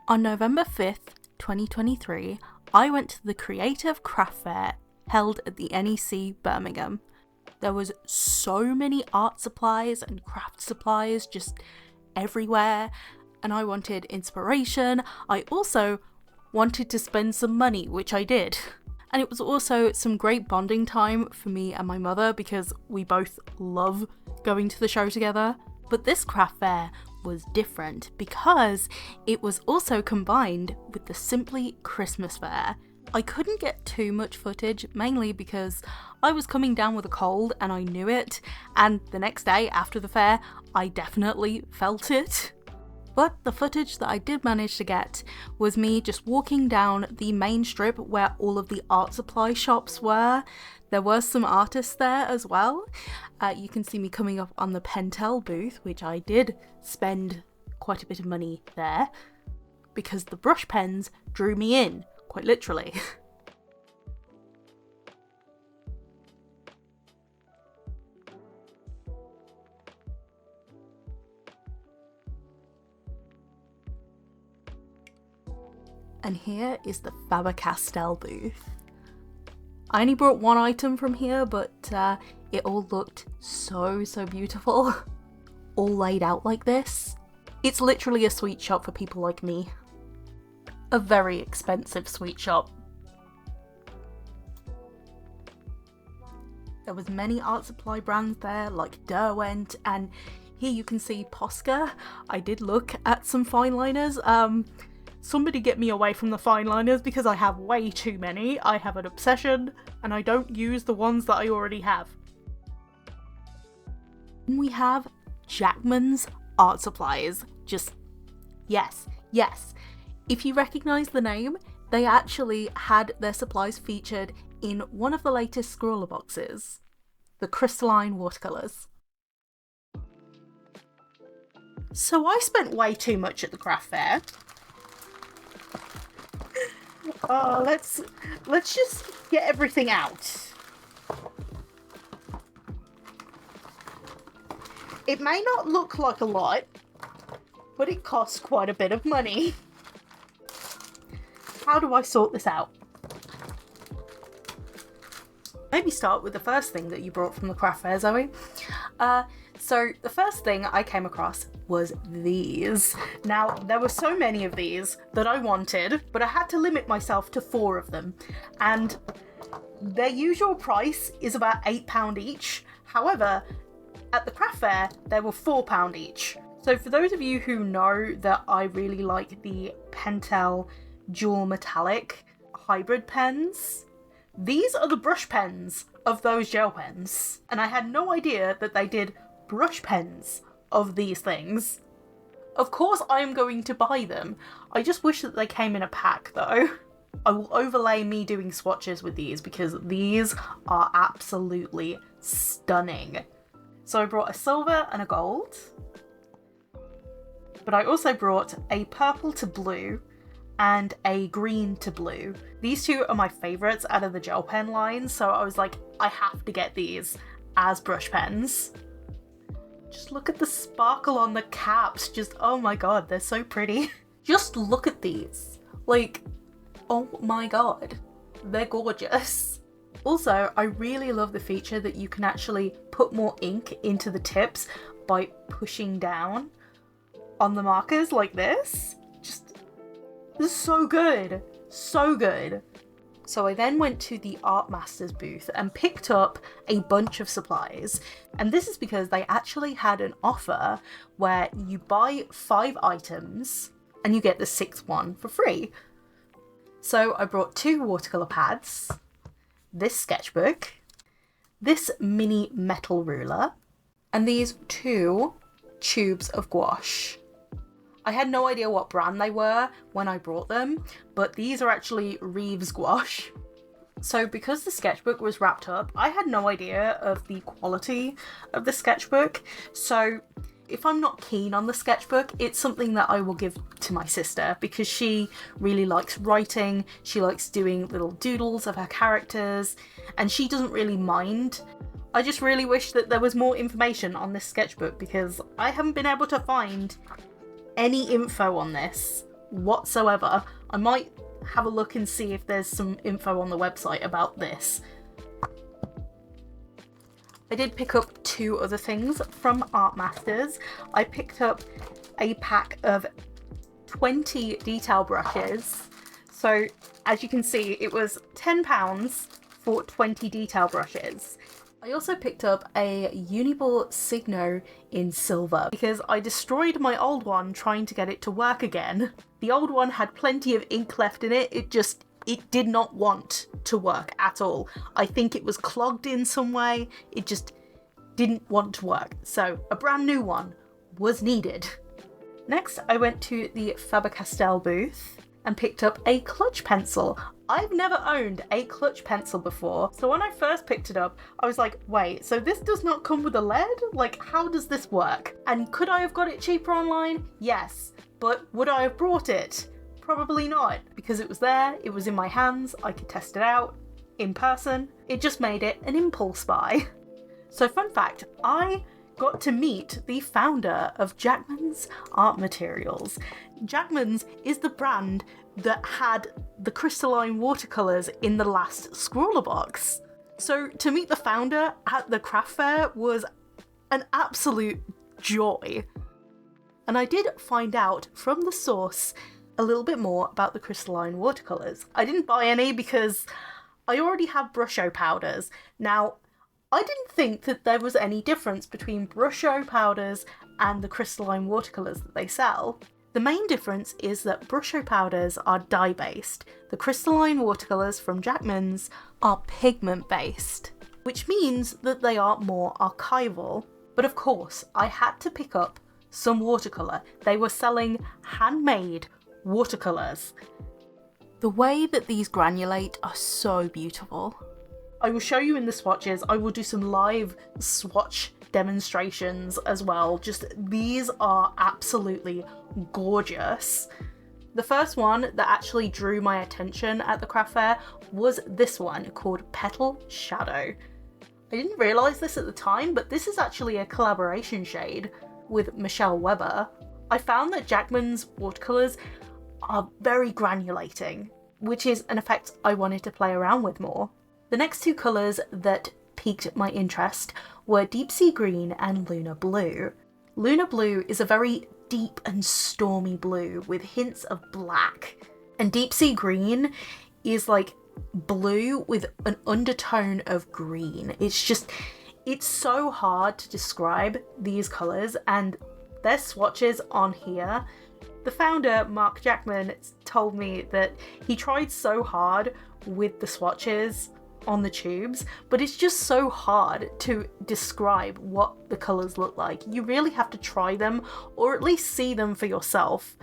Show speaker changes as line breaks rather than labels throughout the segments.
On November 5th, 2023, I went to the Creative Craft Fair held at the NEC Birmingham. There was so many art supplies and craft supplies just everywhere, and I wanted inspiration. I also wanted to spend some money, which I did. And it was also some great bonding time for me and my mother because we both love going to the show together. But this craft fair was different because it was also combined with the Simply Christmas Fair. I couldn't get too much footage, mainly because I was coming down with a cold and I knew it, and the next day after the fair, I definitely felt it. But the footage that I did manage to get was me just walking down the main strip where all of the art supply shops were. There were some artists there as well. You can see me coming up on the Pentel booth, which I did spend quite a bit of money there, because the brush pens drew me in, quite literally. And here is the Faber-Castell booth. I only brought one item from here, but it all looked so beautiful. All laid out like this. It's literally a sweet shop for people like me. A very expensive sweet shop. There was many art supply brands there, like Derwent, and here you can see Posca. I did look at some fine liners. Somebody get me away from the fine liners because I have way too many. I have an obsession and I don't use the ones that I already have. We have Jackman's Art Supplies. Just, yes. If you recognise the name, they actually had their supplies featured in one of the latest Scrawler boxes. The crystalline watercolours. So I spent way too much at the craft fair. Oh, let's just get everything out. It may not look like a lot, but it costs quite a bit of money. How do I sort this out? Maybe start with the first thing that you brought from the craft fair, Zoe. So the first thing I came across was these. Now, there were so many of these that I wanted, but I had to limit myself to 4 of them. And their usual price is about £8 each. However, at the craft fair, they were £4 each. So for those of you who know that I really like the Pentel Dual Metallic hybrid pens, these are the brush pens of those gel pens. And I had no idea that they did brush pens of these things. Of course I am going to buy them. I just wish that they came in a pack though. I will overlay me doing swatches with these because these are absolutely stunning. So I brought a silver and a gold, but I also brought a purple to blue and a green to blue. These two are my favourites out of the gel pen line, so I was like, I have to get these as brush pens. Just look at the sparkle on the caps. Just, oh my god, they're so pretty. Just look at these. Like, oh my god, they're gorgeous. Also, I really love the feature that you can actually put more ink into the tips by pushing down on the markers like this. Just, this is so good. So good. So I then went to the Art Masters booth and picked up a bunch of supplies. And this is because they actually had an offer where you buy 5 items and you get the 6th one for free. So I brought 2 watercolour pads, this sketchbook, this mini metal ruler, and these 2 tubes of gouache. I had no idea what brand they were when I brought them, but these are actually Reeves gouache. So because the sketchbook was wrapped up, I had no idea of the quality of the sketchbook. So if I'm not keen on the sketchbook, it's something that I will give to my sister because she really likes writing. She likes doing little doodles of her characters and she doesn't really mind. I just really wish that there was more information on this sketchbook because I haven't been able to find any info on this whatsoever. I might have a look and see if there's some info on the website about this. I did pick up 2 other things from Art Masters. I picked up a pack of 20 detail brushes. So as you can see, it was £10 for 20 detail brushes. I also picked up a Uniball Signo in silver because I destroyed my old one trying to get it to work again. The old one had plenty of ink left in it. It did not want to work at all. I think it was clogged in some way. It just didn't want to work. So a brand new one was needed. Next, I went to the Faber-Castell booth and picked up a clutch pencil. I've never owned a clutch pencil before, so when I first picked it up, I was like, wait, so this does not come with a lead? Like, how does this work? And could I have got it cheaper online? Yes. But would I have brought it? Probably not, because it was there, it was in my hands, I could test it out in person. It just made it an impulse buy. So fun fact, I got to meet the founder of Jackman's Art Materials. Jackman's is the brand that had the crystalline watercolours in the last Scrawler box. So to meet the founder at the craft fair was an absolute joy. And I did find out from the source a little bit more about the crystalline watercolours. I didn't buy any because I already have brush-o powders. Now, I didn't think that there was any difference between brush-o powders and the crystalline watercolours that they sell. The main difference is that brush-o powders are dye-based. The crystalline watercolours from Jackman's are pigment-based, which means that they are more archival. But of course, I had to pick up some watercolour. They were selling handmade watercolours. The way that these granulate are so beautiful. I will show you in the swatches. I will do some live swatch demonstrations as well. Just these are absolutely gorgeous. The first one that actually drew my attention at the craft fair was this one called Petal Shadow. I didn't realise this at the time, but this is actually a collaboration shade with Michelle Weber. I found that Jackman's watercolours are very granulating, which is an effect I wanted to play around with more. The next 2 colours that piqued my interest were Deep Sea Green and Lunar Blue. Lunar Blue is a very deep and stormy blue with hints of black, and Deep Sea Green is like blue with an undertone of green. It's so hard to describe these colours, and their swatches on here. The founder, Mark Jackman, told me that he tried so hard with the swatches on the tubes, but it's just so hard to describe what the colours look like. You really have to try them, or at least see them for yourself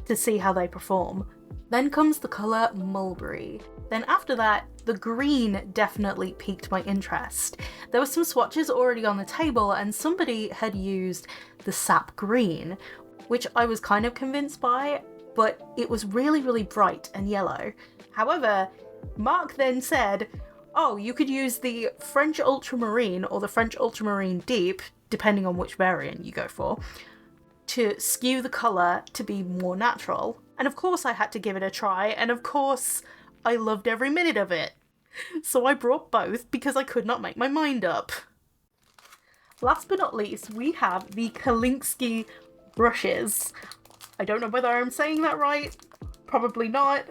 to see how they perform. Then comes the colour Mulberry. Then after that, the green definitely piqued my interest. There were some swatches already on the table and somebody had used the sap green, which I was kind of convinced by, but it was really, really bright and yellow. However, Mark then said, oh, you could use the French Ultramarine or the French Ultramarine Deep, depending on which variant you go for, to skew the colour to be more natural. And of course I had to give it a try, and of course I loved every minute of it. So I brought both because I could not make my mind up. Last but not least, we have the Kolinsky brushes. I don't know whether I'm saying that right, probably not.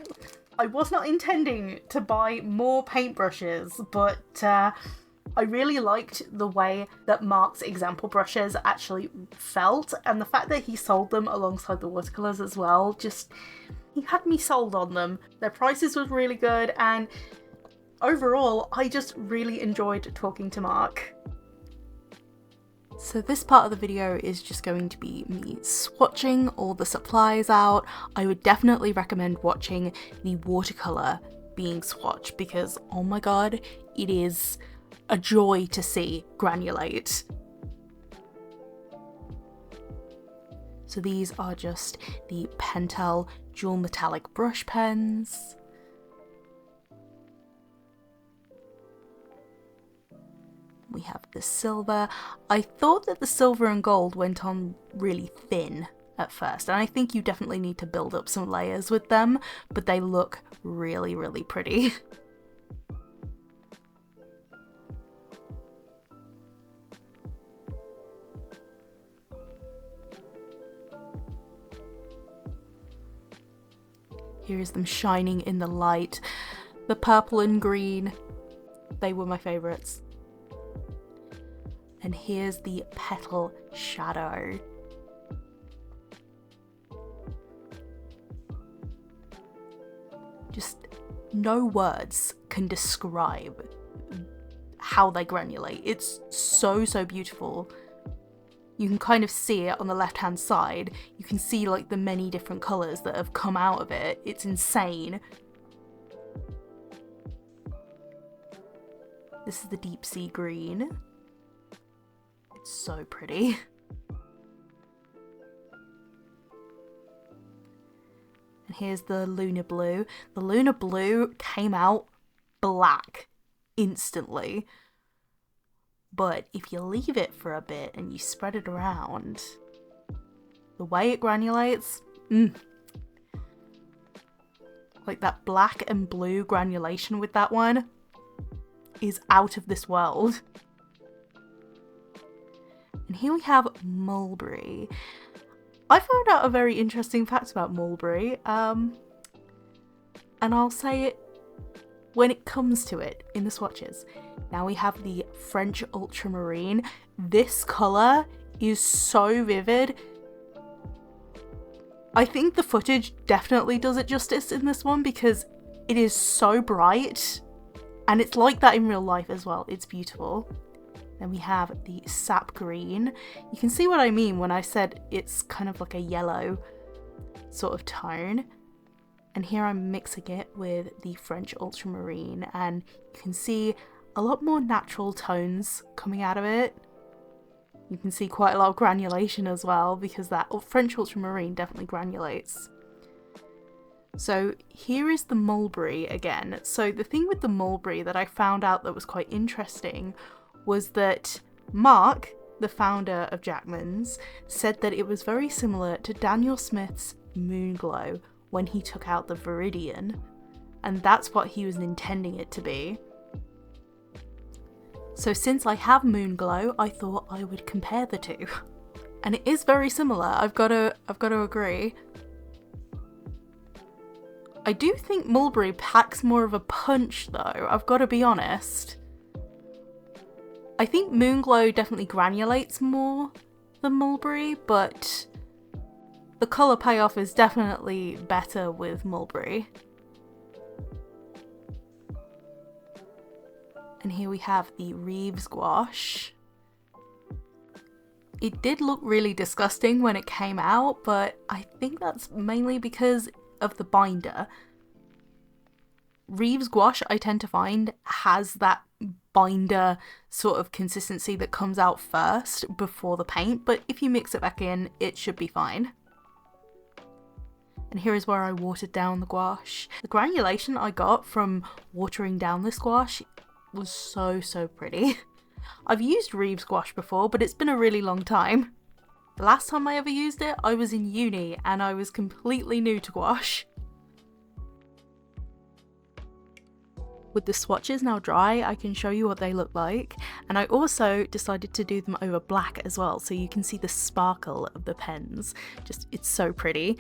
I was not intending to buy more paintbrushes, but I really liked the way that Mark's example brushes actually felt, and the fact that he sold them alongside the watercolours as well, just, he had me sold on them. Their prices was really good, and overall, I just really enjoyed talking to Mark. So this part of the video is just going to be me swatching all the supplies out. I would definitely recommend watching the watercolour being swatched because, oh my god, it is a joy to see granulate. So these are just the Pentel dual metallic brush pens. We have the silver. I thought that the silver and gold went on really thin, at first, and I think you definitely need to build up some layers with them, but they look really, really pretty. Here's them shining in the light. The purple and green, they were my favourites. And here's the petal shadow. Just no words can describe how they granulate. It's so, so beautiful. You can kind of see it on the left hand side. You can see like the many different colours that have come out of it. It's insane. This is the deep sea green. It's so pretty. And here's the lunar blue. The lunar blue came out black instantly. But if you leave it for a bit and you spread it around, the way it granulates, like that black and blue granulation with that one is out of this world. And here we have mulberry. I found out a very interesting fact about mulberry, and I'll say it when it comes to it in the swatches. Now we have the French ultramarine. This colour is so vivid. I think the footage definitely does it justice in this one because it is so bright, and it's like that in real life as well. It's beautiful. Then we have the sap green. You can see what I mean when I said it's kind of like a yellow sort of tone. And here I'm mixing it with the French ultramarine, and you can see a lot more natural tones coming out of it. You can see quite a lot of granulation as well, because that French ultramarine definitely granulates. So here is the mulberry again. So the thing with the mulberry that I found out that was quite interesting was that Mark, the founder of Jackman's, said that it was very similar to Daniel Smith's Moonglow when he took out the Viridian, and that's what he was intending it to be. So since I have Moonglow, I thought I would compare the two. And it is very similar, I've got to agree. I do think mulberry packs more of a punch though, I've got to be honest. I think Moonglow definitely granulates more than mulberry, but the colour payoff is definitely better with mulberry. And here we have the Reeves gouache. It did look really disgusting when it came out, but I think that's mainly because of the binder. Reeves gouache, I tend to find, has that binder sort of consistency that comes out first before the paint, but if you mix it back in, it should be fine. And here is where I watered down the gouache. The granulation I got from watering down this gouache was so, so pretty. I've used Reeves gouache before, but it's been a really long time. The last time I ever used it, I was in uni and I was completely new to gouache. With the swatches now dry, I can show you what they look like. And I also decided to do them over black as well, so you can see the sparkle of the pens. Just, it's so pretty.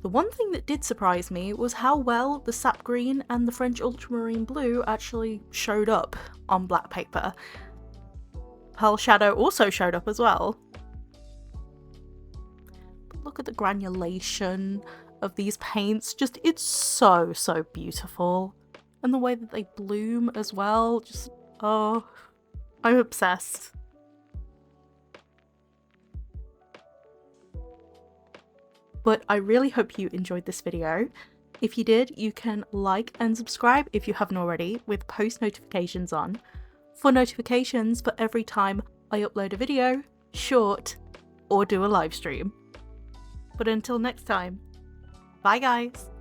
The one thing that did surprise me was how well the sap green and the French ultramarine blue actually showed up on black paper. Pearl shadow also showed up as well. But look at the granulation of these paints, just, it's so, so beautiful. And the way that they bloom as well, just, oh, I'm obsessed. But I really hope you enjoyed this video. If you did, you can like and subscribe if you haven't already, with post notifications on, for notifications for every time I upload a video, short, or do a live stream. But until next time, bye guys!